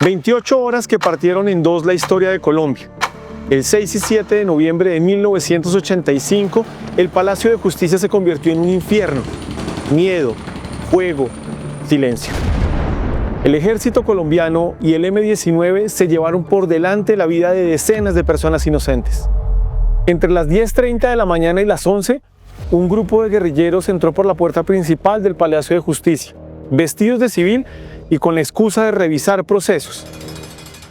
28 horas que partieron en dos la historia de Colombia. El 6 y 7 de noviembre de 1985, el Palacio de Justicia se convirtió en un infierno. Miedo, fuego, silencio. El ejército colombiano y el M-19 se llevaron por delante la vida de decenas de personas inocentes. Entre las 10:30 de la mañana y las 11, un grupo de guerrilleros entró por la puerta principal del Palacio de Justicia, vestidos de civil y con la excusa de revisar procesos.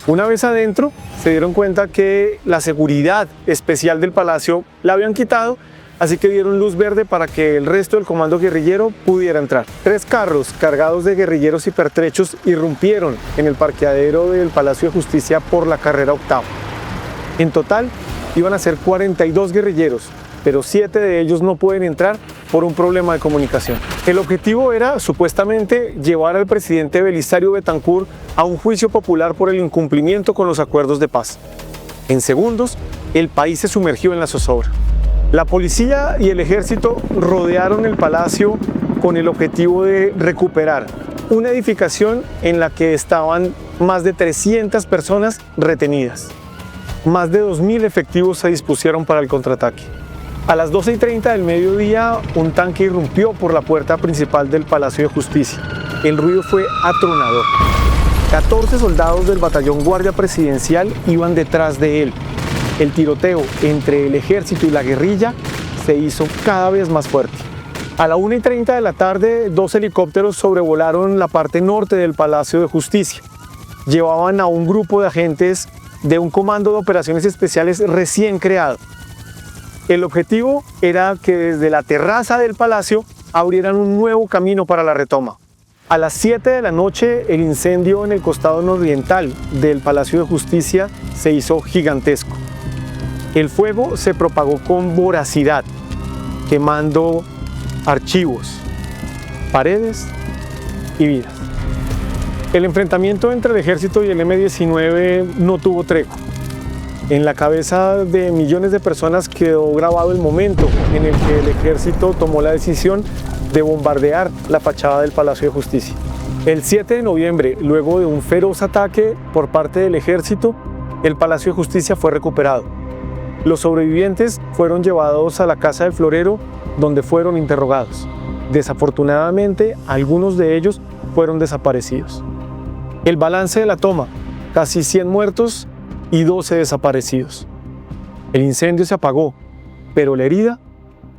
Una vez adentro, se dieron cuenta que la seguridad especial del palacio la habían quitado, así que dieron luz verde para que el resto del comando guerrillero pudiera entrar. 3 carros cargados de guerrilleros y pertrechos irrumpieron en el parqueadero del Palacio de Justicia por la carrera octava. En total, iban a ser 42 guerrilleros, pero 7 de ellos no pueden entrar por un problema de comunicación. El objetivo era, supuestamente, llevar al presidente Belisario Betancur a un juicio popular por el incumplimiento con los acuerdos de paz. En segundos, el país se sumergió en la zozobra. La policía y el ejército rodearon el palacio con el objetivo de recuperar una edificación en la que estaban más de 300 personas retenidas. Más de 2.000 efectivos se dispusieron para el contraataque. A las 12:30 del mediodía, un tanque irrumpió por la puerta principal del Palacio de Justicia. El ruido fue atronador. 14 soldados del batallón Guardia Presidencial iban detrás de él. El tiroteo entre el ejército y la guerrilla se hizo cada vez más fuerte. A la 1:30 de la tarde, 2 helicópteros sobrevolaron la parte norte del Palacio de Justicia. Llevaban a un grupo de agentes de un comando de operaciones especiales recién creado. El objetivo era que desde la terraza del palacio abrieran un nuevo camino para la retoma. A las 7 de la noche, el incendio en el costado nororiental del Palacio de Justicia se hizo gigantesco. El fuego se propagó con voracidad, quemando archivos, paredes y vidas. El enfrentamiento entre el ejército y el M-19 no tuvo tregua. En la cabeza de millones de personas quedó grabado el momento en el que el ejército tomó la decisión de bombardear la fachada del Palacio de Justicia. El 7 de noviembre, luego de un feroz ataque por parte del ejército, el Palacio de Justicia fue recuperado. Los sobrevivientes fueron llevados a la Casa del Florero, donde fueron interrogados. Desafortunadamente, algunos de ellos fueron desaparecidos. El balance de la toma: casi 100 muertos y 12 desaparecidos. El incendio se apagó, pero la herida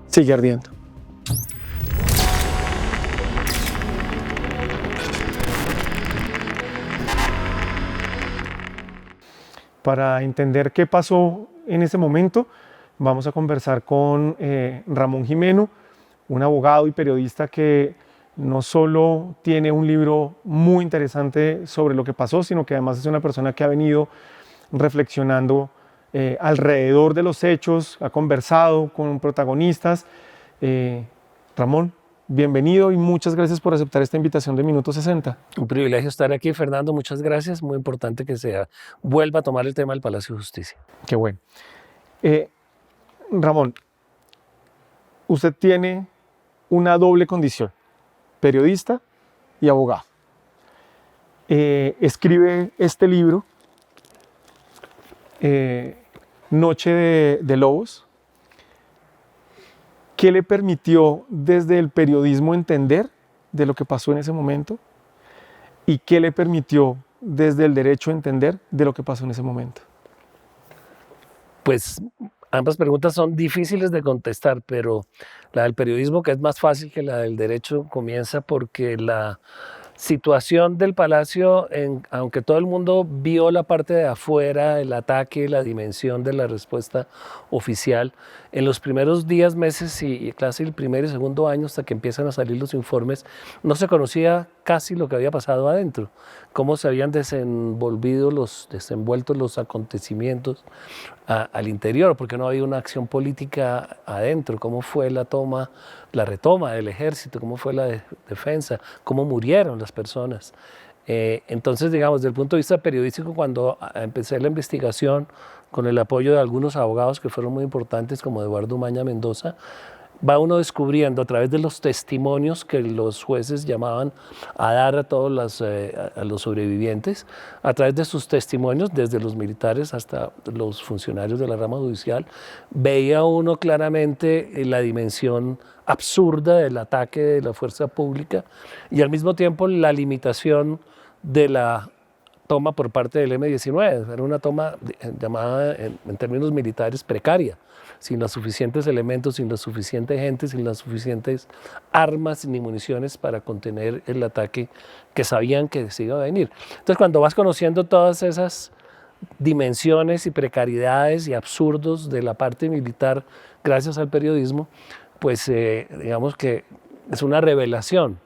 sigue ardiendo. Para entender qué pasó en ese momento, vamos a conversar con Ramón Jimeno, un abogado y periodista que no solo tiene un libro muy interesante sobre lo que pasó, sino que además es una persona que ha venido reflexionando alrededor de los hechos, ha conversado con protagonistas. Ramón, bienvenido y muchas gracias por aceptar esta invitación de Minuto 60. Un privilegio estar aquí, Fernando, muchas gracias. Muy importante que se vuelva a tomar el tema del Palacio de Justicia. Qué bueno. Ramón, usted tiene una doble condición: periodista y abogado. Escribe este libro, Noche de Lobos. ¿Qué le permitió desde el periodismo entender de lo que pasó en ese momento? ¿Y qué le permitió desde el derecho entender de lo que pasó en ese momento? Pues ambas preguntas son difíciles de contestar, pero la del periodismo, que es más fácil que la del derecho, comienza porque la situación del palacio, aunque todo el mundo vio la parte de afuera, el ataque, la dimensión de la respuesta oficial, en los primeros días, meses y casi el primer y segundo año, hasta que empiezan a salir los informes, no se conocía casi lo que había pasado adentro, cómo se habían desenvuelto los acontecimientos al interior, porque no había una acción política adentro, cómo fue la retoma del ejército, cómo fue la defensa, cómo murieron las personas. Entonces, digamos, desde el punto de vista periodístico, cuando empecé la investigación con el apoyo de algunos abogados que fueron muy importantes, como Eduardo Umaña Mendoza, va uno descubriendo a través de los testimonios que los jueces llamaban a dar a todos a los sobrevivientes, a través de sus testimonios, desde los militares hasta los funcionarios de la rama judicial, veía uno claramente la dimensión absurda del ataque de la fuerza pública y al mismo tiempo la limitación de la toma por parte del M-19. Era una toma llamada en términos militares precaria, sin los suficientes elementos, sin la suficiente gente, sin las suficientes armas ni municiones para contener el ataque que sabían que se iba a venir. Entonces, cuando vas conociendo todas esas dimensiones y precariedades y absurdos de la parte militar gracias al periodismo, pues digamos que es una revelación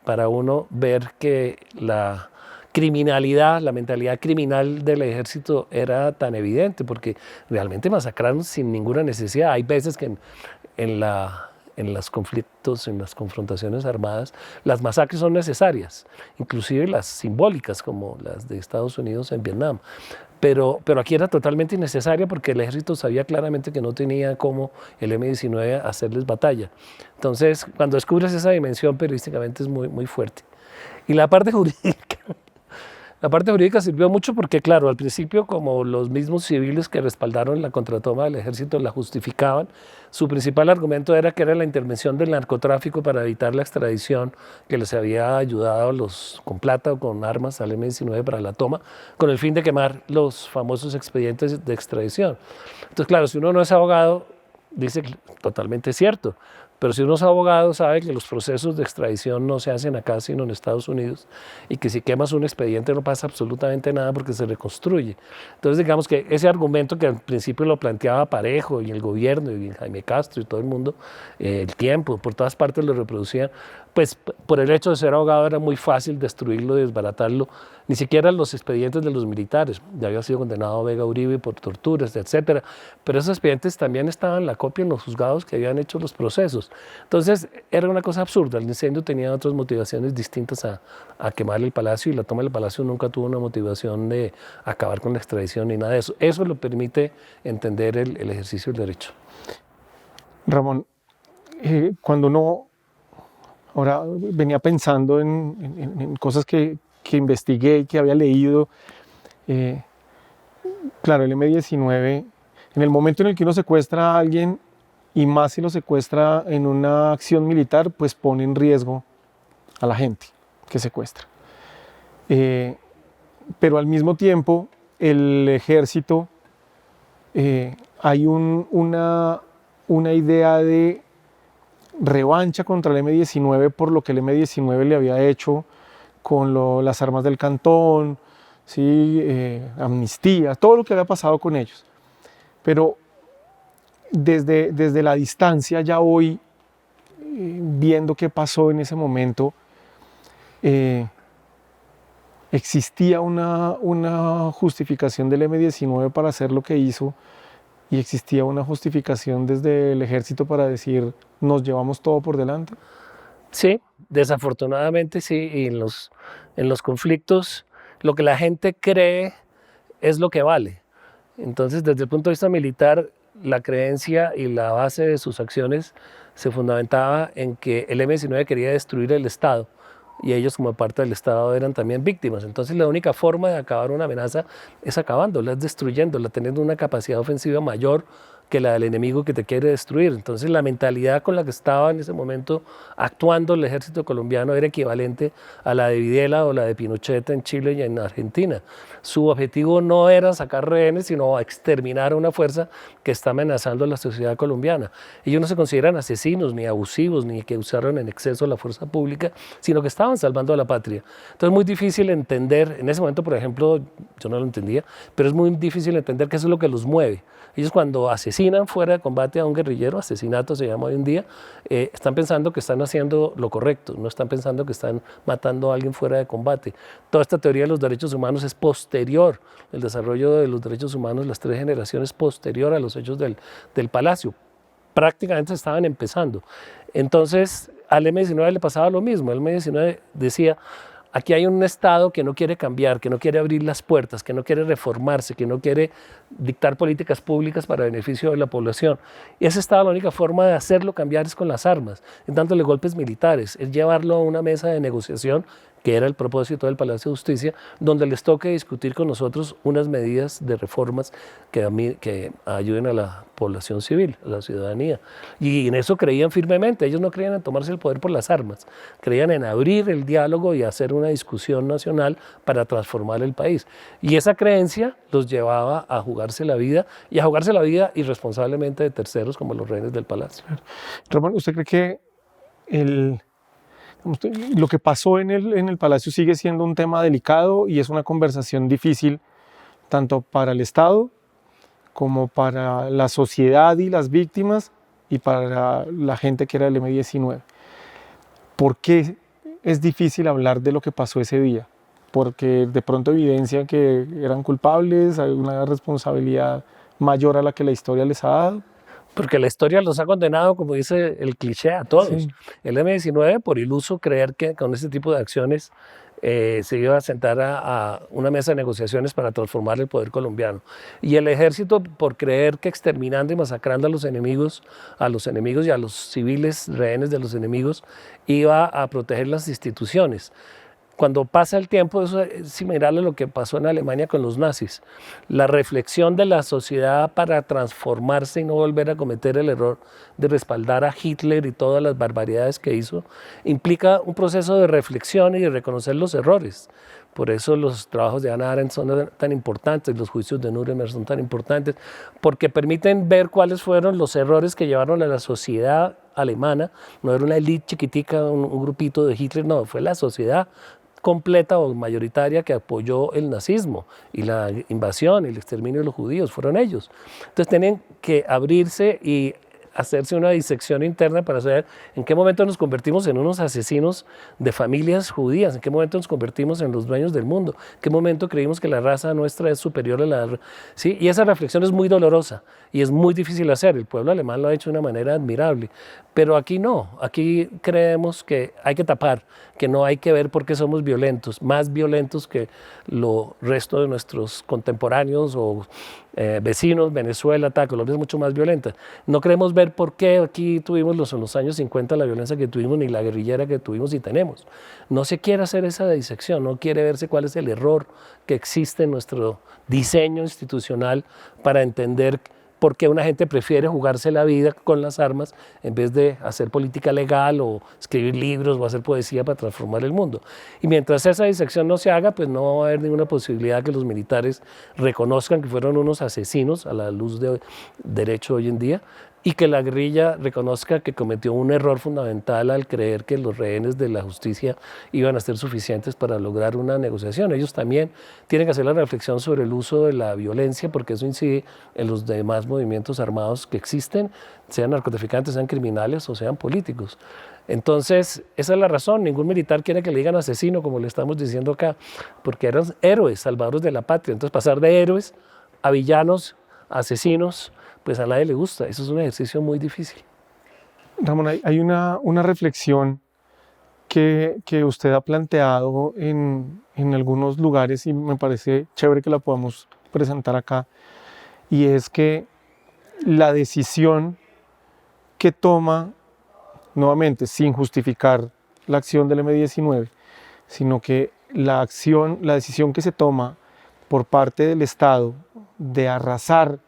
para uno ver que la criminalidad, la mentalidad criminal del ejército era tan evidente, porque realmente masacraron sin ninguna necesidad. Hay veces que en los conflictos, en las confrontaciones armadas, las masacres son necesarias, inclusive las simbólicas como las de Estados Unidos en Vietnam. Pero aquí era totalmente innecesaria porque el ejército sabía claramente que no tenía cómo el M-19 hacerles batalla. Entonces, cuando descubres esa dimensión periodísticamente es muy, muy fuerte. Y la parte jurídica. La parte jurídica sirvió mucho porque, claro, al principio, como los mismos civiles que respaldaron la contratoma del ejército la justificaban, su principal argumento era que era la intervención del narcotráfico para evitar la extradición que les había ayudado con plata o con armas al M-19 para la toma, con el fin de quemar los famosos expedientes de extradición. Entonces, claro, si uno no es abogado, dice que totalmente cierto. Pero si uno es abogado sabe que los procesos de extradición no se hacen acá sino en Estados Unidos y que si quemas un expediente no pasa absolutamente nada porque se reconstruye. Entonces digamos que ese argumento que al principio lo planteaba Parejo y el gobierno y Jaime Castro y todo el mundo, el Tiempo, por todas partes lo reproducían, pues por el hecho de ser abogado era muy fácil destruirlo y desbaratarlo. Ni siquiera los expedientes de los militares, ya había sido condenado Vega Uribe por torturas, etcétera, pero esos expedientes también estaban en la copia en los juzgados que habían hecho los procesos. Entonces era una cosa absurda, el incendio tenía otras motivaciones distintas a quemar el palacio y la toma del palacio nunca tuvo una motivación de acabar con la extradición ni nada de eso. Eso lo permite entender el ejercicio del derecho. Ramón, cuando uno ahora venía pensando en cosas que investigué y que había leído, claro, el M-19, en el momento en el que uno secuestra a alguien, y más si lo secuestra en una acción militar, pues pone en riesgo a la gente que secuestra. Pero al mismo tiempo, el ejército, hay una idea de revancha contra el M-19 por lo que el M-19 le había hecho con las armas del Cantón, ¿sí? Amnistía, todo lo que había pasado con ellos. Pero desde la distancia, ya hoy, viendo qué pasó en ese momento, existía una justificación del M-19 para hacer lo que hizo y existía una justificación desde el ejército para decir, nos llevamos todo por delante. Sí, desafortunadamente sí, y en los conflictos lo que la gente cree es lo que vale. Entonces, desde el punto de vista militar, la creencia y la base de sus acciones se fundamentaba en que el M-19 quería destruir el Estado y ellos como parte del Estado eran también víctimas. Entonces la única forma de acabar una amenaza es acabándola, es destruyéndola, teniendo una capacidad ofensiva mayor que la del enemigo que te quiere destruir. Entonces la mentalidad con la que estaba en ese momento actuando el ejército colombiano era equivalente a la de Videla o la de Pinochet en Chile y en Argentina. Su objetivo no era sacar rehenes, sino exterminar a una fuerza que está amenazando a la sociedad colombiana. Ellos no se consideran asesinos, ni abusivos, ni que usaron en exceso la fuerza pública, sino que estaban salvando a la patria. Entonces es muy difícil entender, en ese momento por ejemplo, yo no lo entendía, pero es muy difícil entender qué es lo que los mueve. Ellos cuando asesinan fuera de combate a un guerrillero, asesinato se llama hoy en día, están pensando que están haciendo lo correcto, no están pensando que están matando a alguien fuera de combate. Toda esta teoría de los derechos humanos es posterior, el desarrollo de los derechos humanos, las 3 generaciones posterior a los hechos del Palacio. Prácticamente estaban empezando. Entonces al M-19 le pasaba lo mismo, el M-19 decía, Aquí hay un Estado que no quiere cambiar, que no quiere abrir las puertas, que no quiere reformarse, que no quiere dictar políticas públicas para beneficio de la población. Y ese Estado, la única forma de hacerlo cambiar es con las armas, en tanto los golpes militares, es llevarlo a una mesa de negociación, que era el propósito del Palacio de Justicia, donde les toque discutir con nosotros unas medidas de reformas que ayuden a la población civil, a la ciudadanía. Y en eso creían firmemente. Ellos no creían en tomarse el poder por las armas, creían en abrir el diálogo y hacer una discusión nacional para transformar el país. Y esa creencia los llevaba a jugarse la vida, y a jugarse la vida irresponsablemente de terceros como los rehenes del palacio. Ramón, ¿usted cree que lo que pasó en el Palacio sigue siendo un tema delicado y es una conversación difícil tanto para el Estado como para la sociedad y las víctimas y para la gente que era el M-19? ¿Por qué es difícil hablar de lo que pasó ese día? Porque de pronto evidencia que eran culpables, hay una responsabilidad mayor a la que la historia les ha dado. Porque la historia los ha condenado, como dice el cliché, a todos. Sí. El M-19, por iluso creer que con este tipo de acciones se iba a sentar a una mesa de negociaciones para transformar el poder colombiano. Y el ejército, por creer que exterminando y masacrando a los enemigos y a los civiles rehenes de los enemigos, iba a proteger las instituciones. Cuando pasa el tiempo, eso es similar a lo que pasó en Alemania con los nazis. La reflexión de la sociedad para transformarse y no volver a cometer el error de respaldar a Hitler y todas las barbaridades que hizo, implica un proceso de reflexión y de reconocer los errores. Por eso los trabajos de Hannah Arendt son tan importantes, los juicios de Nuremberg son tan importantes, porque permiten ver cuáles fueron los errores que llevaron a la sociedad alemana. No era una élite chiquitica, un grupito de Hitler, no, fue la sociedad completa o mayoritaria que apoyó el nazismo y la invasión y el exterminio de los judíos, fueron ellos. Entonces tienen que abrirse y hacerse una disección interna para saber en qué momento nos convertimos en unos asesinos de familias judías, en qué momento nos convertimos en los dueños del mundo, en qué momento creímos que la raza nuestra es superior a la... ¿sí? Y esa reflexión es muy dolorosa y es muy difícil hacer. El pueblo alemán lo ha hecho de una manera admirable, pero aquí no. Aquí creemos que hay que tapar, que no hay que ver por qué somos violentos, más violentos que lo resto de nuestros contemporáneos o vecinos, Venezuela, Colombia es mucho más violenta. No queremos ver por qué aquí tuvimos en los años 50 la violencia que tuvimos ni la guerrillera que tuvimos y tenemos. No se quiere hacer esa disección, no quiere verse cuál es el error que existe en nuestro diseño institucional para entender por qué una gente prefiere jugarse la vida con las armas en vez de hacer política legal o escribir libros o hacer poesía para transformar el mundo. Y mientras esa disección no se haga, pues no va a haber ninguna posibilidad que los militares reconozcan que fueron unos asesinos a la luz de derecho hoy en día, y que la guerrilla reconozca que cometió un error fundamental al creer que los rehenes de la justicia iban a ser suficientes para lograr una negociación. Ellos también tienen que hacer la reflexión sobre el uso de la violencia, porque eso incide en los demás movimientos armados que existen, sean narcotraficantes, sean criminales o sean políticos. Entonces, esa es la razón. Ningún militar quiere que le digan asesino, como le estamos diciendo acá, porque eran héroes, salvadores de la patria. Entonces, pasar de héroes a villanos, a asesinos, pues a nadie le gusta. Eso es un ejercicio muy difícil. Ramón, hay una reflexión que usted ha planteado en algunos lugares y me parece chévere que la podamos presentar acá, y es que la decisión que toma, nuevamente, sin justificar la acción del M-19, sino que la decisión que se toma por parte del Estado de arrasar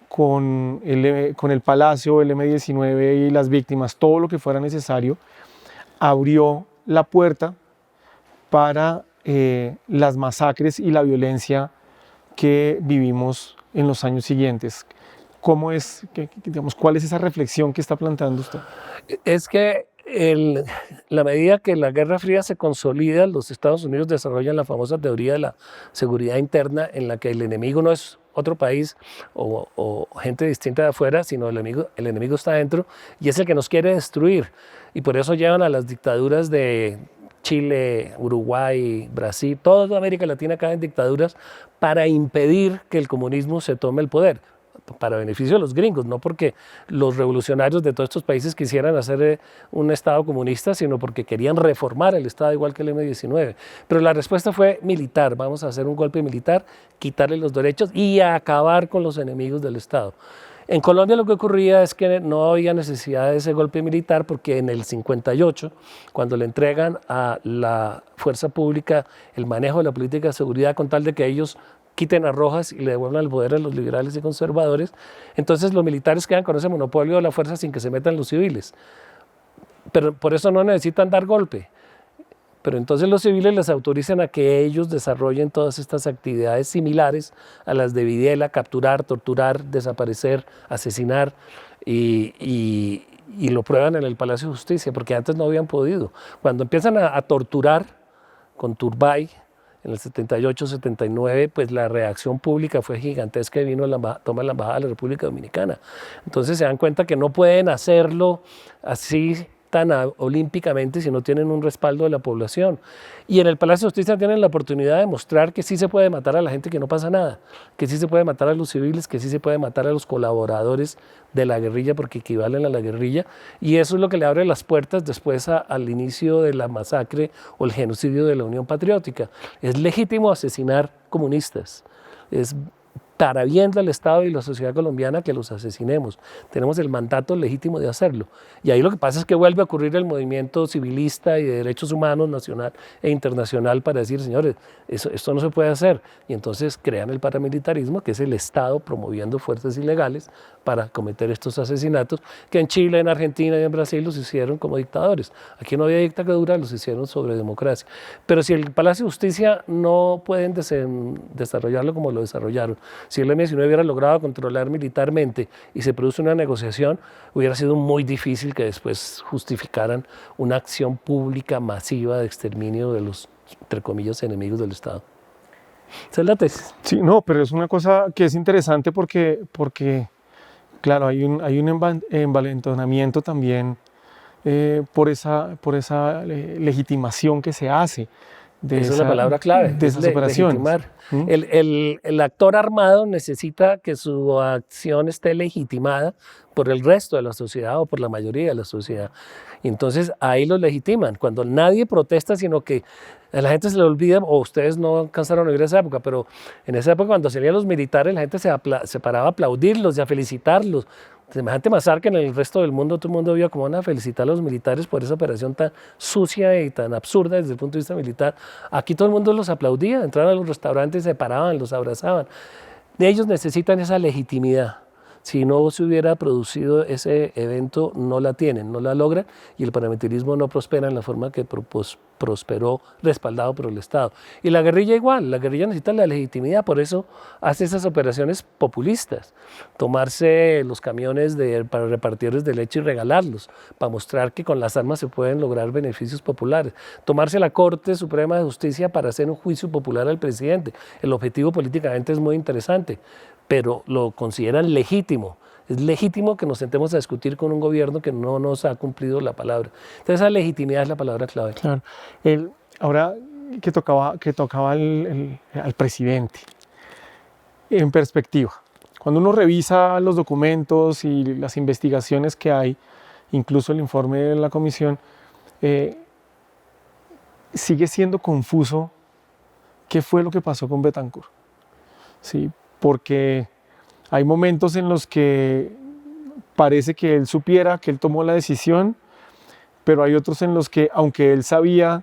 con el Palacio, el M-19 y las víctimas, todo lo que fuera necesario, abrió la puerta para las masacres y la violencia que vivimos en los años siguientes. ¿Cómo es, digamos, cuál es esa reflexión que está planteando usted? Es que la medida que la Guerra Fría se consolida, los Estados Unidos desarrollan la famosa teoría de la seguridad interna, en la que el enemigo no es otro país o gente distinta de afuera, sino el enemigo está dentro y es el que nos quiere destruir. Y por eso llevan a las dictaduras de Chile, Uruguay, Brasil, toda América Latina cae en dictaduras para impedir que el comunismo se tome el poder. para beneficio de los gringos, no porque los revolucionarios de todos estos países quisieran hacer un Estado comunista, sino porque querían reformar el Estado igual que el M-19. Pero la respuesta fue militar, vamos a hacer un golpe militar, quitarle los derechos y acabar con los enemigos del Estado. En Colombia lo que ocurría es que no había necesidad de ese golpe militar porque en el 58, cuando le entregan a la fuerza pública el manejo de la política de seguridad con tal de que ellos quiten a Rojas y le devuelvan el poder a los liberales y conservadores, entonces los militares quedan con ese monopolio de la fuerza sin que se metan los civiles. Pero por eso no necesitan dar golpe. Pero entonces los civiles les autorizan a que ellos desarrollen todas estas actividades similares a las de Videla: capturar, torturar, desaparecer, asesinar, y lo prueban en el Palacio de Justicia, porque antes no habían podido. Cuando empiezan a torturar con Turbay, en el 78, 79, pues la reacción pública fue gigantesca y vino la toma de la Embajada de la República Dominicana. Entonces se dan cuenta que no pueden hacerlo así tan olímpicamente si no tienen un respaldo de la población. Y en el Palacio de Justicia tienen la oportunidad de mostrar que sí se puede matar a la gente, que no pasa nada, que sí se puede matar a los civiles, que sí se puede matar a los colaboradores de la guerrilla porque equivalen a la guerrilla, y eso es lo que le abre las puertas después al inicio de la masacre o el genocidio de la Unión Patriótica. Es legítimo asesinar comunistas, es para bien del Estado y la sociedad colombiana que los asesinemos. Tenemos el mandato legítimo de hacerlo. Y ahí lo que pasa es que vuelve a ocurrir el movimiento civilista y de derechos humanos nacional e internacional para decir, señores, esto no se puede hacer. Y entonces crean el paramilitarismo, que es el Estado promoviendo fuerzas ilegales para cometer estos asesinatos, que en Chile, en Argentina y en Brasil los hicieron como dictadores. Aquí no había dictadura, los hicieron sobre democracia. Pero si el Palacio de Justicia no pueden desarrollarlo como lo desarrollaron, si el M-19 hubiera logrado controlar militarmente y se produce una negociación, hubiera sido muy difícil que después justificaran una acción pública masiva de exterminio de los, entre comillas, enemigos del Estado. ¿Esa es la tesis? Sí, no, pero es una cosa que es interesante porque claro, hay un envalentonamiento también por esa legitimación que se hace. Esa es la palabra clave, de esas operaciones. El actor armado necesita que su acción esté legitimada por el resto de la sociedad o por la mayoría de la sociedad. Y entonces ahí lo legitiman. Cuando nadie protesta, sino que a la gente se le olvida, o ustedes no alcanzaron a vivir esa época, pero en esa época cuando salían los militares, la gente se paraba a aplaudirlos y a felicitarlos. Semejante masacre en el resto del mundo, todo el mundo vio como van a felicitar a los militares por esa operación tan sucia y tan absurda desde el punto de vista militar. Aquí todo el mundo los aplaudía, entraban a los restaurantes, se paraban, los abrazaban. Ellos necesitan esa legitimidad. Si no se hubiera producido ese evento, no la tienen, no la logran, y el paramilitarismo no prospera en la forma que prosperó respaldado por el Estado. Y la guerrilla igual, la guerrilla necesita la legitimidad, por eso hace esas operaciones populistas, tomarse los camiones para repartidores de leche y regalarlos, para mostrar que con las armas se pueden lograr beneficios populares, tomarse la Corte Suprema de Justicia para hacer un juicio popular al presidente. El objetivo políticamente es muy interesante, pero lo consideran legítimo. Es legítimo que nos sentemos a discutir con un gobierno que no nos ha cumplido la palabra. Entonces esa legitimidad es la palabra clave. Claro. Ahora que tocaba al presidente, en perspectiva, cuando uno revisa los documentos y las investigaciones que hay, incluso el informe de la comisión, sigue siendo confuso qué fue lo que pasó con Betancur. Sí, porque hay momentos en los que parece que él supiera que él tomó la decisión, pero hay otros en los que, aunque él sabía,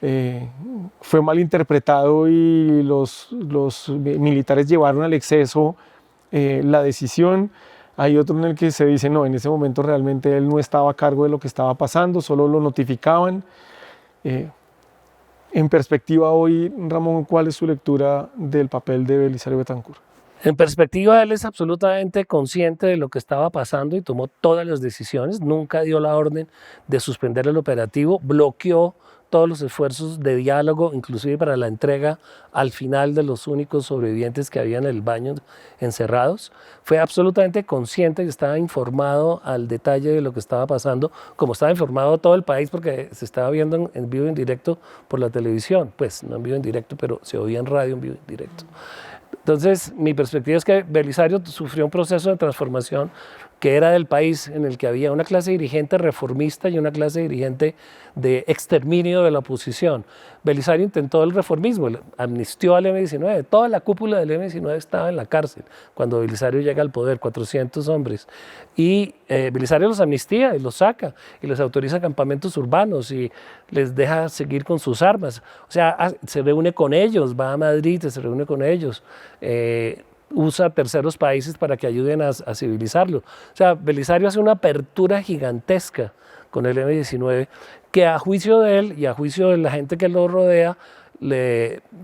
fue malinterpretado y los militares llevaron al exceso la decisión. Hay otro en el que se dice, no, en ese momento realmente él no estaba a cargo de lo que estaba pasando, solo lo notificaban. En perspectiva hoy, Ramón, ¿cuál es su lectura del papel de Belisario Betancur? En perspectiva, él es absolutamente consciente de lo que estaba pasando y tomó todas las decisiones. Nunca dio la orden de suspender el operativo, bloqueó todos los esfuerzos de diálogo, inclusive para la entrega al final de los únicos sobrevivientes que había en el baño encerrados. Fue absolutamente consciente y estaba informado al detalle de lo que estaba pasando, como estaba informado todo el país porque se estaba viendo en vivo y en directo por la televisión. Pues no en vivo y en directo, pero se oía en radio en vivo y en directo. Entonces, mi perspectiva es que Belisario sufrió un proceso de transformación que era del país en el que había una clase dirigente reformista y una clase dirigente de exterminio de la oposición. Belisario intentó el reformismo, amnistió al M-19, toda la cúpula del M-19 estaba en la cárcel cuando Belisario llega al poder, 400 hombres. Y Belisario los amnistía y los saca y les autoriza campamentos urbanos y les deja seguir con sus armas. O sea, se reúne con ellos, va a Madrid, se reúne con ellos. Usa terceros países para que ayuden a civilizarlo. O sea, Belisario hace una apertura gigantesca con el M-19 que a juicio de él y a juicio de la gente que lo rodea,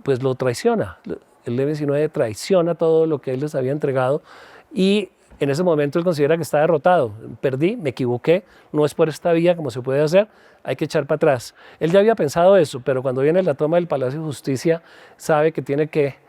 pues lo traiciona. El M-19 traiciona todo lo que él les había entregado y en ese momento él considera que está derrotado. Perdí, me equivoqué, no es por esta vía como se puede hacer, hay que echar para atrás. Él ya había pensado eso, pero cuando viene la toma del Palacio de Justicia sabe que tiene que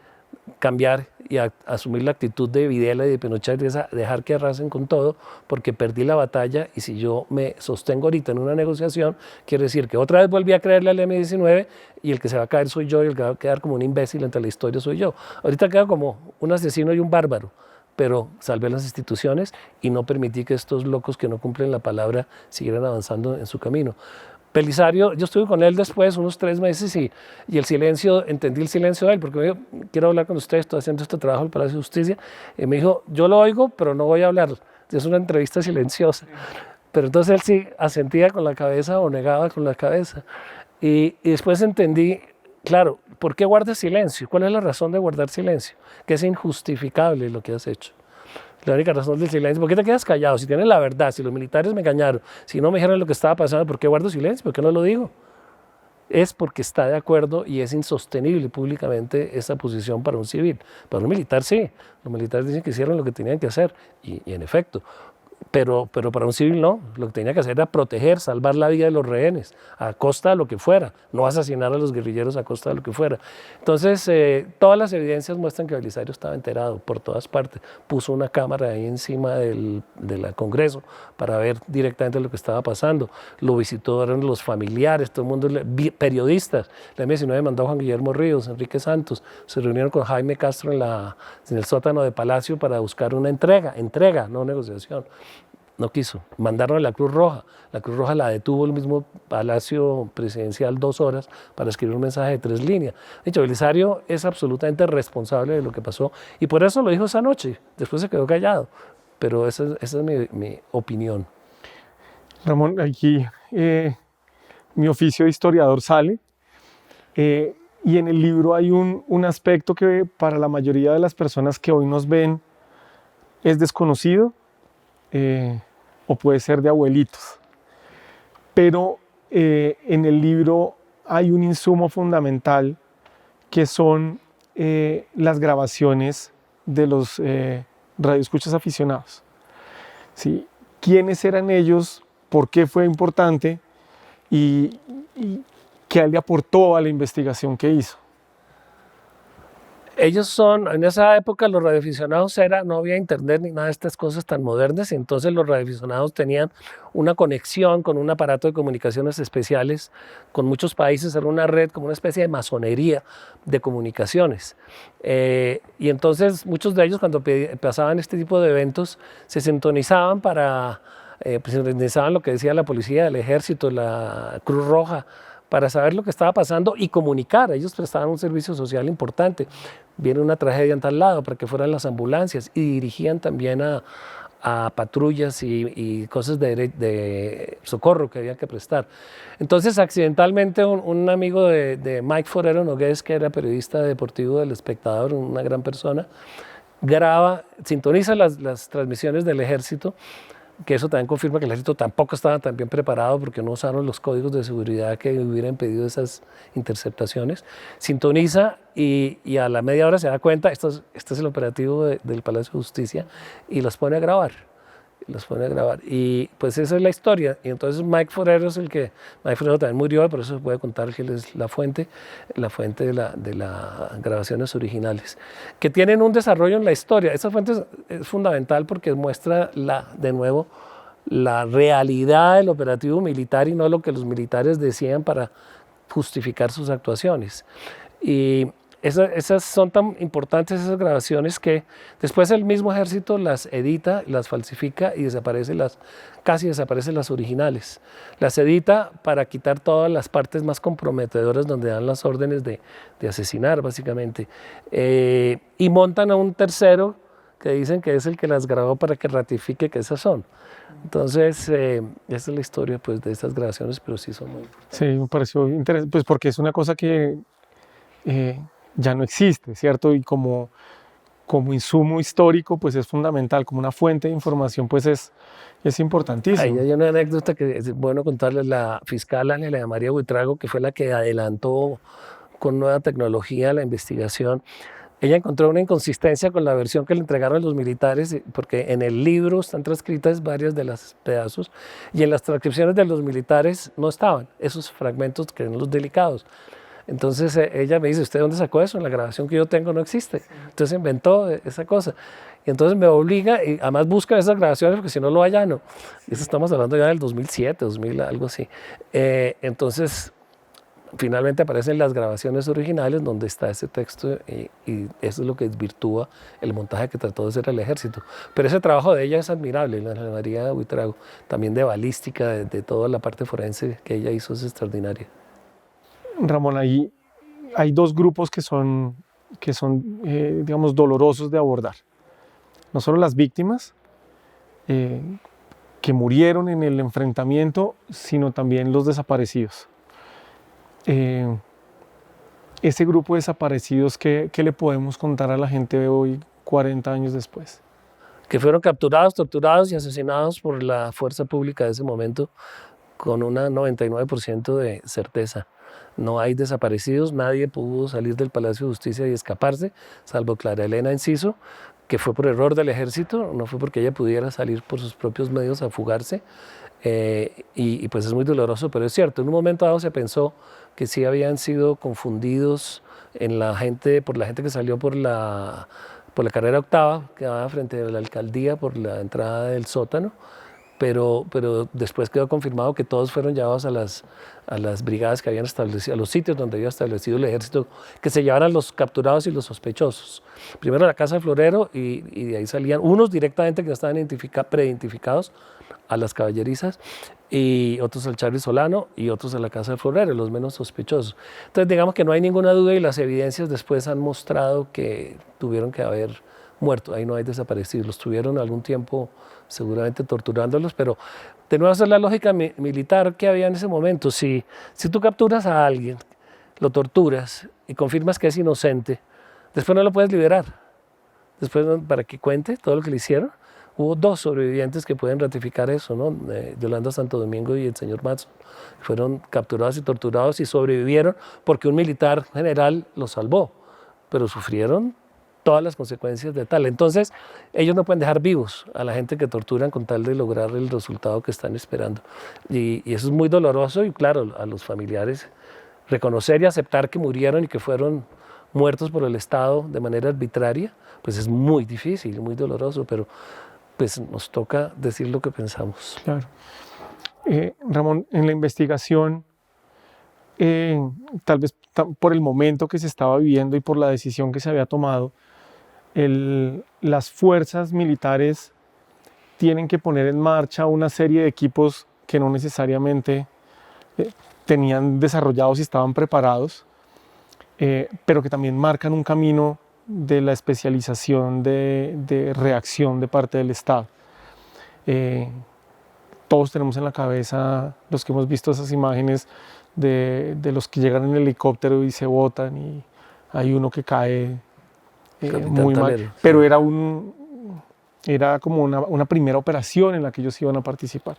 cambiar y asumir la actitud de Videla y de Pinochet, dejar que arrasen con todo, porque perdí la batalla y si yo me sostengo ahorita en una negociación, quiere decir que otra vez volví a creerle al M-19 y el que se va a caer soy yo y el que va a quedar como un imbécil ante la historia soy yo. Ahorita quedo como un asesino y un bárbaro, pero salvé las instituciones y no permití que estos locos que no cumplen la palabra siguieran avanzando en su camino. Belisario, yo estuve con él después unos 3 meses y el silencio, entendí el silencio de él, porque me dijo, quiero hablar con usted, estoy haciendo este trabajo en el Palacio de Justicia, y me dijo, yo lo oigo, pero no voy a hablar, es una entrevista silenciosa. Pero entonces él sí asentía con la cabeza o negaba con la cabeza. Y después entendí, claro, ¿por qué guardas silencio? ¿Cuál es la razón de guardar silencio? Que es injustificable lo que has hecho. La única razón del silencio, ¿por qué te quedas callado? Si tienes la verdad, si los militares me engañaron, si no me dijeron lo que estaba pasando, ¿por qué guardo silencio? ¿Por qué no lo digo? Es porque está de acuerdo y es insostenible públicamente esa posición para un civil. Para un militar sí, los militares dicen que hicieron lo que tenían que hacer y en efecto. Pero para un civil no, lo que tenía que hacer era proteger, salvar la vida de los rehenes, a costa de lo que fuera, no asesinar a los guerrilleros a costa de lo que fuera. Entonces, todas las evidencias muestran que Belisario estaba enterado por todas partes. Puso una cámara ahí encima del Congreso para ver directamente lo que estaba pasando. Lo visitaron los familiares, todo el mundo, periodistas. La M-19 mandó a Juan Guillermo Ríos, Enrique Santos, se reunieron con Jaime Castro en el sótano de Palacio para buscar una entrega, no negociación. No quiso, mandaron a la Cruz Roja la detuvo el mismo Palacio Presidencial 2 horas para escribir un mensaje de 3 líneas. De hecho, Belisario es absolutamente responsable de lo que pasó y por eso lo dijo esa noche, después se quedó callado, pero esa es mi opinión. Ramón, aquí mi oficio de historiador sale y en el libro hay un aspecto que para la mayoría de las personas que hoy nos ven es desconocido, o puede ser de abuelitos. Pero en el libro hay un insumo fundamental que son las grabaciones de los radioescuchas aficionados. ¿Sí? ¿Quiénes eran ellos? ¿Por qué fue importante? ¿Y qué le aportó a la investigación que hizo? Ellos en esa época los radioaficionados no había internet ni nada de estas cosas tan modernas, y entonces los radioaficionados tenían una conexión con un aparato de comunicaciones especiales con muchos países, era una red como una especie de masonería de comunicaciones. Y entonces muchos de ellos cuando pasaban este tipo de eventos se sintonizaban sintonizaban lo que decía la policía, el ejército, la Cruz Roja, para saber lo que estaba pasando y comunicar. Ellos prestaban un servicio social importante. Viene una tragedia en tal lado para que fueran las ambulancias y dirigían también a patrullas y cosas de socorro que había que prestar. Entonces, accidentalmente, un amigo de Mike Forero Nogués, que era periodista deportivo del Espectador, una gran persona, sintoniza las transmisiones del ejército, que eso también confirma que el ejército tampoco estaba tan bien preparado porque no usaron los códigos de seguridad que hubieran impedido esas interceptaciones. Sintoniza y a la media hora se da cuenta, este es el operativo del Palacio de Justicia, y los pone a grabar. Y pues esa es la historia. Y entonces Mike Forero Mike Forero también murió, por eso se puede contar que él es la fuente de las grabaciones originales, que tienen un desarrollo en la historia. Esa fuente es fundamental porque muestra de nuevo la realidad del operativo militar y no lo que los militares decían para justificar sus actuaciones. Y esas son tan importantes esas grabaciones que después el mismo ejército las edita, las falsifica y casi desaparecen las originales. Las edita para quitar todas las partes más comprometedoras donde dan las órdenes de asesinar, básicamente. Y montan a un tercero que dicen que es el que las grabó para que ratifique que esas son. Entonces, esa es la historia pues, de estas grabaciones, pero sí son muy importantes. Sí, me pareció interesante, pues porque es una cosa que ya no existe, ¿cierto? Y como insumo histórico, pues es fundamental, como una fuente de información, pues es importantísimo. Ahí hay una anécdota que es bueno contarles. La fiscal Ángela María Buitrago, que fue la que adelantó con nueva tecnología la investigación, ella encontró una inconsistencia con la versión que le entregaron los militares, porque en el libro están transcritas varias de los pedazos y en las transcripciones de los militares no estaban esos fragmentos que eran los delicados. Entonces ella me dice, ¿usted dónde sacó eso? En la grabación que yo tengo no existe. Entonces inventó esa cosa. Y entonces me obliga, y además busca esas grabaciones porque si no lo allano. Eso estamos hablando ya del 2007, 2000, algo así. Entonces finalmente aparecen las grabaciones originales donde está ese texto y eso es lo que desvirtúa el montaje que trató de hacer el ejército. Pero ese trabajo de ella es admirable, la Ángela María Buitrago, también de balística, de toda la parte forense que ella hizo es extraordinaria. Ramón, ahí hay dos grupos que son digamos, dolorosos de abordar. No solo las víctimas que murieron en el enfrentamiento, sino también los desaparecidos. Ese grupo de desaparecidos, ¿qué le podemos contar a la gente de hoy, 40 años después? Que fueron capturados, torturados y asesinados por la fuerza pública de ese momento con un 99% de certeza. No hay desaparecidos, nadie pudo salir del Palacio de Justicia y escaparse, salvo Clara Elena Enciso, que fue por error del ejército, no fue porque ella pudiera salir por sus propios medios a fugarse. Y pues es muy doloroso, pero es cierto, en un momento dado se pensó que sí habían sido confundidos por la gente que salió por la carrera octava, que daba frente a la alcaldía por la entrada del sótano, pero después quedó confirmado que todos fueron llevados a las brigadas que habían establecido, a los sitios donde había establecido el ejército, que se llevaran los capturados y los sospechosos. Primero a la casa de Florero y de ahí salían unos directamente que no estaban preidentificados a las caballerizas y otros al Charly Solano y otros a la casa de Florero, los menos sospechosos. Entonces digamos que no hay ninguna duda y las evidencias después han mostrado que tuvieron que haber muerto, ahí no hay desaparecidos, los tuvieron algún tiempo seguramente torturándolos, pero de nuevo esa es la lógica militar que había en ese momento. Si tú capturas a alguien, lo torturas y confirmas que es inocente, después no lo puedes liberar, después para que cuente todo lo que le hicieron. Hubo 2 sobrevivientes que pueden ratificar eso, ¿no? Yolanda Santo Domingo y el señor Matson. Fueron capturados y torturados y sobrevivieron porque un militar general los salvó, pero sufrieron todas las consecuencias de tal. Entonces, ellos no pueden dejar vivos a la gente que torturan con tal de lograr el resultado que están esperando. Y eso es muy doloroso y claro, a los familiares reconocer y aceptar que murieron y que fueron muertos por el Estado de manera arbitraria, pues es muy difícil, muy doloroso, pero pues nos toca decir lo que pensamos. Claro. Ramón, en la investigación, tal vez por el momento que se estaba viviendo y por la decisión que se había tomado, las fuerzas militares tienen que poner en marcha una serie de equipos que no necesariamente tenían desarrollados y estaban preparados, pero que también marcan un camino de la especialización de reacción de parte del Estado. Todos tenemos en la cabeza, los que hemos visto esas imágenes de los que llegan en helicóptero y se botan y hay uno que cae muy mal, pero era como una primera operación en la que ellos iban a participar.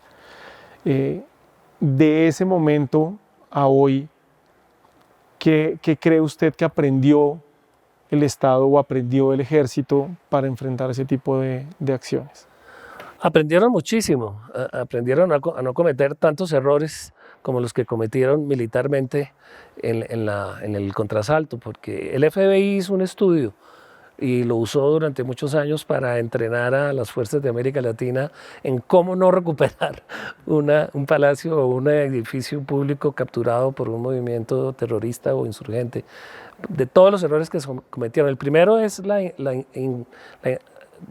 De ese momento a hoy, ¿qué cree usted que aprendió el Estado o aprendió el Ejército para enfrentar ese tipo de acciones? Aprendieron muchísimo, aprendieron a no cometer tantos errores como los que cometieron militarmente en el contrasalto, porque el FBI hizo un estudio y lo usó durante muchos años para entrenar a las fuerzas de América Latina en cómo no recuperar un palacio o un edificio público capturado por un movimiento terrorista o insurgente. De todos los errores que se cometieron. El primero es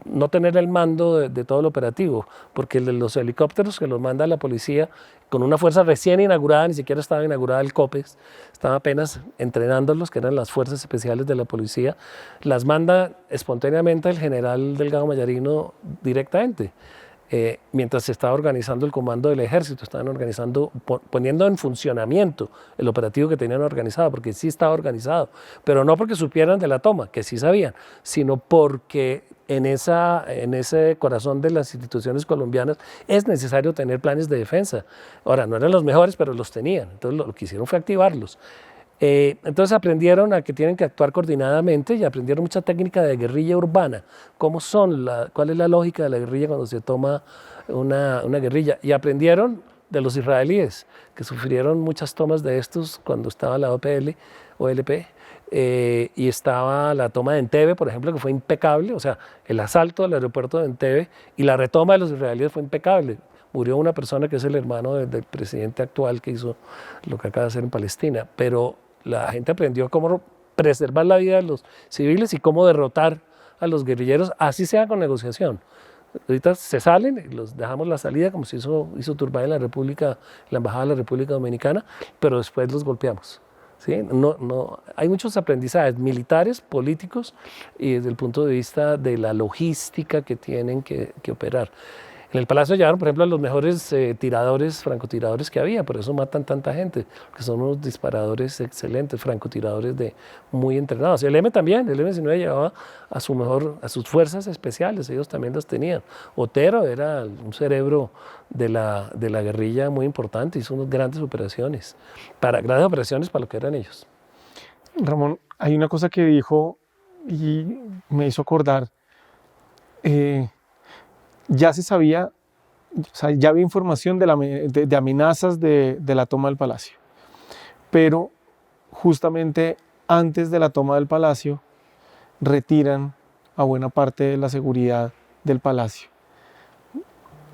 no tener el mando de todo el operativo, porque los helicópteros que los manda la policía con una fuerza recién inaugurada, ni siquiera estaba inaugurada el COPEX, estaba apenas entrenándolos, que eran las fuerzas especiales de la policía, las manda espontáneamente el general Delgado Mayarino directamente. Mientras se estaba organizando el comando del ejército, estaban organizando, poniendo en funcionamiento el operativo que tenían organizado, porque sí estaba organizado, pero no porque supieran de la toma, que sí sabían, sino porque en ese corazón de las instituciones colombianas es necesario tener planes de defensa. Ahora, no eran los mejores, pero los tenían, entonces lo que hicieron fue activarlos. Entonces aprendieron a que tienen que actuar coordinadamente y aprendieron mucha técnica de guerrilla urbana, cuál es la lógica de la guerrilla cuando se toma una guerrilla. Y aprendieron de los israelíes, que sufrieron muchas tomas de estos cuando estaba la OLP, y estaba la toma de Entebbe, por ejemplo, que fue impecable, o sea, el asalto del aeropuerto de Entebbe y la retoma de los israelíes fue impecable. Murió una persona que es el hermano del presidente actual que hizo lo que acaba de hacer en Palestina, pero la gente aprendió cómo preservar la vida de los civiles y cómo derrotar a los guerrilleros, así sea con negociación. Ahorita se salen, los dejamos la salida, como se hizo Turbay en la Embajada de la República Dominicana, pero después los golpeamos. ¿Sí? Hay muchos aprendizajes militares, políticos y desde el punto de vista de la logística que tienen que operar. En el Palacio llevaron, por ejemplo, a los mejores francotiradores que había, por eso matan tanta gente, que son unos disparadores excelentes, francotiradores muy entrenados. El M también, el M-19 llevaba a sus fuerzas especiales, ellos también las tenían. Otero era un cerebro de la guerrilla muy importante, hizo unas grandes operaciones para lo que eran ellos. Ramón, hay una cosa que dijo y me hizo acordar. Ya se sabía, o sea, ya había información de amenazas de la toma del palacio, pero justamente antes de la toma del palacio retiran a buena parte de la seguridad del palacio.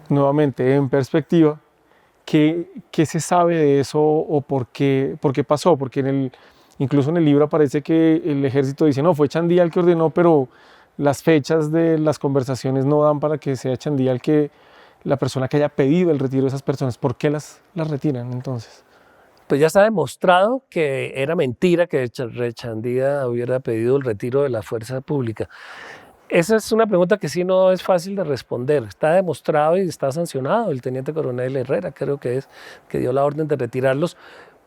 Nuevamente, en perspectiva, ¿qué se sabe de eso o por qué pasó? Porque incluso en el libro aparece que el ejército dice, no, fue Chandía el que ordenó, pero las fechas de las conversaciones no dan para que sea Chandía la persona que haya pedido el retiro de esas personas. ¿Por qué las retiran entonces? Pues ya está demostrado que era mentira que Chandía hubiera pedido el retiro de la fuerza pública. Esa es una pregunta que sí no es fácil de responder. Está demostrado y está sancionado. El teniente coronel Herrera creo que es, que dio la orden de retirarlos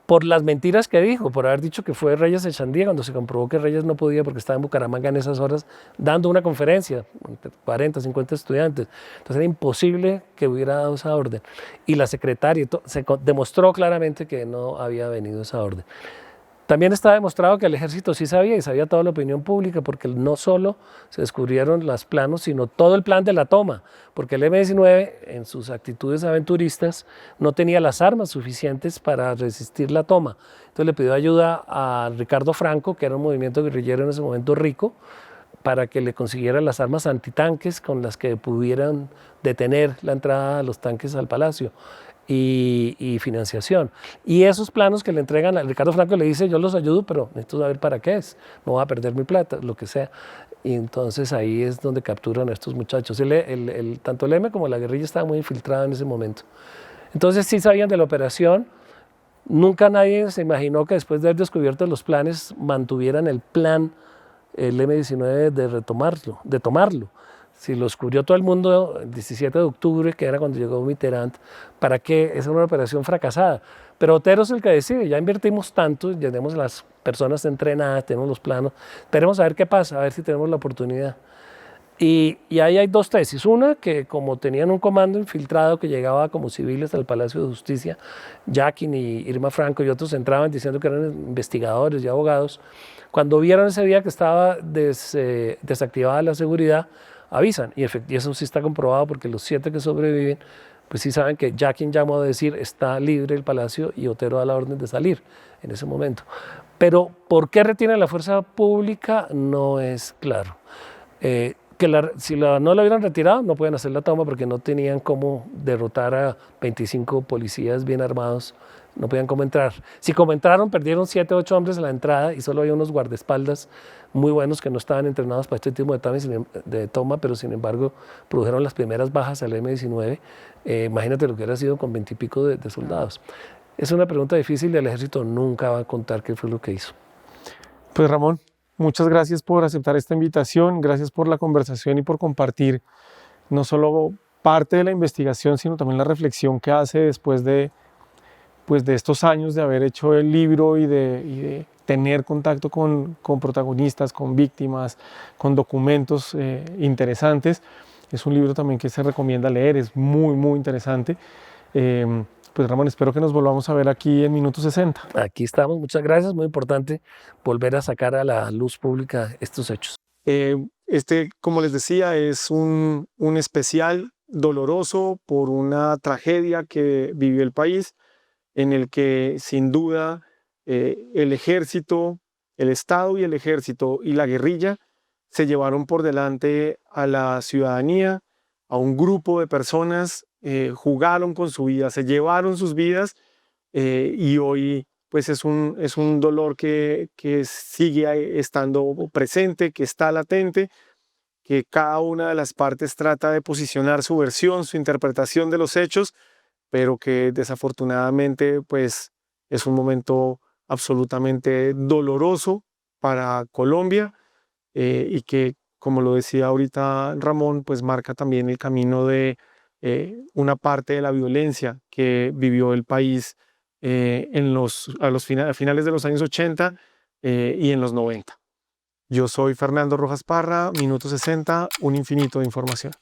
por las mentiras que dijo, por haber dicho que fue Reyes Echandía, cuando se comprobó que Reyes no podía porque estaba en Bucaramanga en esas horas dando una conferencia, 40, 50 estudiantes. Entonces era imposible que hubiera dado esa orden. Y la secretaria, se demostró claramente que no había venido esa orden. También está demostrado que el ejército sí sabía y sabía toda la opinión pública, porque no solo se descubrieron los planos, sino todo el plan de la toma, porque el M-19 en sus actitudes aventuristas no tenía las armas suficientes para resistir la toma. Entonces le pidió ayuda a Ricardo Franco, que era un movimiento guerrillero en ese momento rico, para que le consiguiera las armas antitanques con las que pudieran detener la entrada de los tanques al palacio. Y financiación. Y esos planos que le entregan a Ricardo Franco, le dice, yo los ayudo, pero necesito saber para qué es, no voy a perder mi plata, lo que sea. Y entonces ahí es donde capturan a estos muchachos. Tanto el M como la guerrilla estaba muy infiltrada en ese momento. Entonces sí sabían de la operación. Nunca nadie se imaginó que después de haber descubierto los planes, mantuvieran el plan, el M-19, de tomarlo. Si lo descubrió todo el mundo el 17 de octubre, que era cuando llegó Mitterrand, ¿para qué? Esa era una operación fracasada. Pero Otero es el que decide, ya invertimos tanto, ya tenemos las personas entrenadas, tenemos los planos, esperemos a ver qué pasa, a ver si tenemos la oportunidad. Y ahí hay dos tesis. Una, que como tenían un comando infiltrado que llegaba como civiles al Palacio de Justicia, Jackin y Irma Franco y otros entraban diciendo que eran investigadores y abogados, cuando vieron ese día que estaba desactivada la seguridad, avisan, y eso sí está comprobado porque los 7 que sobreviven, pues sí saben que Jackin llamó a decir está libre el palacio y Otero da la orden de salir en ese momento. Pero ¿por qué retienen la fuerza pública? No es claro. Si no la hubieran retirado, no pueden hacer la toma porque no tenían cómo derrotar a 25 policías bien armados, no podían cómo entrar. Si como entraron, perdieron 7 o 8 hombres en la entrada y solo había unos guardaespaldas muy buenos que no estaban entrenados para este tipo de toma, pero sin embargo produjeron las primeras bajas al M-19. Imagínate lo que hubiera sido con 20 y pico de soldados. Es una pregunta difícil y el ejército nunca va a contar qué fue lo que hizo. Pues Ramón, muchas gracias por aceptar esta invitación, gracias por la conversación y por compartir no solo parte de la investigación, sino también la reflexión que hace después de, pues, de estos años de haber hecho el libro y de tener contacto con protagonistas, con víctimas, con documentos interesantes. Es un libro también que se recomienda leer, es muy, muy interesante. Pues Ramón, espero que nos volvamos a ver aquí en Minuto 60. Aquí estamos, muchas gracias, muy importante volver a sacar a la luz pública estos hechos. Como les decía, es un especial doloroso por una tragedia que vivió el país, en el que sin duda el ejército, el Estado y el ejército y la guerrilla se llevaron por delante a la ciudadanía, a un grupo de personas, jugaron con su vida, se llevaron sus vidas y hoy pues es un dolor que sigue estando presente, que está latente, que cada una de las partes trata de posicionar su versión, su interpretación de los hechos, pero que desafortunadamente pues es un momento absolutamente doloroso para Colombia y que, como lo decía ahorita Ramón, pues marca también el camino de una parte de la violencia que vivió el país a finales de los años 80 y en los 90. Yo soy Fernando Rojas Parra, Minuto 60, un infinito de información.